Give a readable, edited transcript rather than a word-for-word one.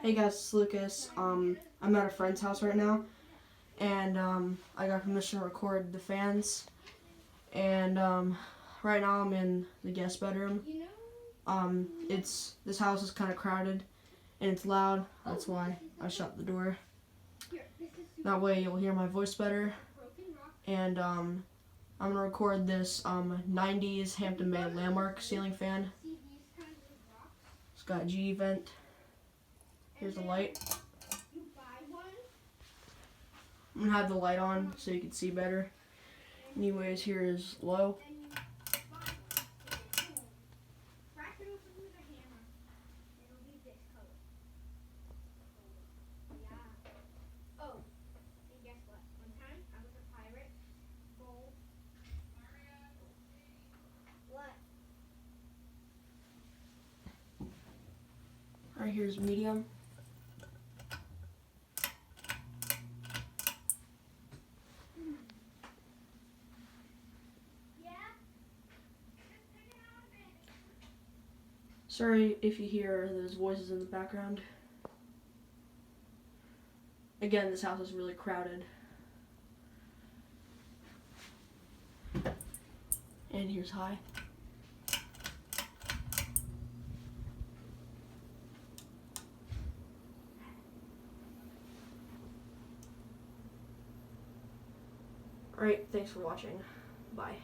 Hey guys, it's Lucas. I'm at a friend's house right now, and I got permission to record the fans. And right now I'm in the guest bedroom. This house is kind of crowded, and it's loud. That's why I shut the door. That way you'll hear my voice better. And I'm gonna record this 90s Hampton made landmark ceiling fan. It's got a G vent. Here's the light. I'm gonna have the light on so you can see better. Anyways, here is low. Alright, here's medium. Sorry if you hear those voices in the background. Again, this house is really crowded. And here's high. Alright, thanks for watching. Bye.